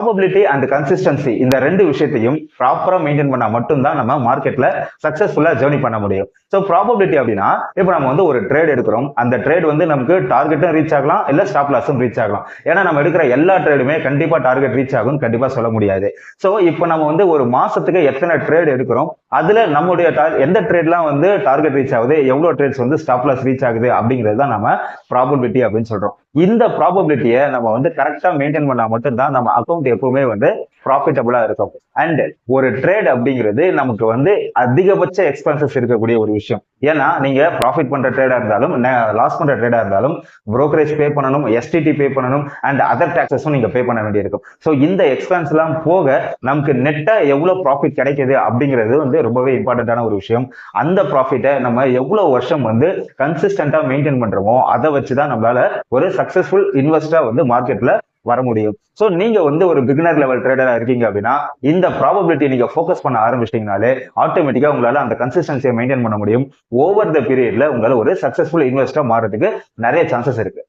Probability and consistency இந்த ரெண்டு விஷயத்தையும் ப்ராப்பரா மெயின்டைன் பண்ணா மட்டும்தான் நம்ம மார்க்கெட்ல சக்சஸ்ஃபுல்லா ஜேர்னி பண்ண முடியும். ஸோ ப்ராபபிலிட்டி அப்படின்னா இப்போ நம்ம வந்து ஒரு ட்ரேட் எடுக்கிறோம், அந்த ட்ரேட் வந்து நமக்கு டார்கெட்டும் ரீச் ஆகலாம், இல்ல ஸ்டாப் லாஸும் ரீச் ஆகலாம். ஏன்னா நம்ம எடுக்கிற எல்லா ட்ரேடுமே கண்டிப்பா டார்கெட் ரீச் ஆகும் கண்டிப்பா சொல்ல முடியாது. ஸோ இப்போ நம்ம வந்து ஒரு மாசத்துக்கு எத்தனை ட்ரேட் எடுக்கிறோம், அதுல நம்முடைய எந்த ட்ரேட்லாம் வந்து டார்கெட் ரீச் ஆகுது, எவ்வளவு ட்ரேட்ஸ் வந்து ஸ்டாப் லாஸ் ரீச் ஆகுது அப்படிங்கிறது தான் நம்ம ப்ராபபிலிட்டி அப்படின்னு சொல்றோம். இந்த ப்ராபபிலிட்டியை நம்ம வந்து கரெக்டா மெயின்டைன் பண்ணா மட்டும்தான் நம்ம அக்கௌண்ட் எப்பவுமே வந்து ப்ராஃபிட்டபிளா இருக்கும். அண்ட் ஒரு ட்ரேட் அப்படிங்கிறது நமக்கு வந்து அதிகபட்ச எக்ஸ்பென்சஸ் இருக்கக்கூடிய ஒரு விஷயம். ஏன்னா நீங்க ப்ராஃபிட் பண்ற ட்ரேடா இருந்தாலும் லாஸ் பண்ற ட்ரேடா இருந்தாலும் புரோக்கரேஜ் பே பண்ணணும், எஸ்டிடி பே பண்ணணும், அண்ட் அதர் டாக்ஸஸும் நீங்க பே பண்ண வேண்டியிருக்கும். ஸோ இந்த எக்ஸ்பென்ஸ் எல்லாம் போக நமக்கு நெட்டா எவ்வளவு ப்ராஃபிட் கிடைக்குது அப்படிங்கிறது வந்து ரொம்பவே இம்பார்ட்டன்டான ஒரு விஷயம். அந்த ப்ராஃபிட்டை நம்ம எவ்வளவு வருஷம் வந்து கன்சிஸ்டன்டா மெயின்டைன் பண்றோமோ அதை வச்சுதான் நம்மளால ஒரு சக்சஸ்ஃபுல் இன்வெஸ்டரா வந்து மார்க்கெட்ல வர முடியும். சோ நீங்க வந்து ஒரு பிகினர் லெவல் ட்ரேடரா இருக்கீங்க அப்படின்னா இந்த ப்ராபபிலிட்டி நீங்க ஃபோக்கஸ் பண்ண ஆரம்பிச்சிட்டீங்கனாலே ஆட்டோமேட்டிக்கா உங்களால அந்த கன்சிஸ்டன்சியை மெயின்டைன் பண்ண முடியும். ஓவர் த பீரியட்ல உங்களால ஒரு சக்சஸ்ஃபுல் இன்வெஸ்டரா மாறதுக்கு நிறைய சான்சஸ் இருக்கு.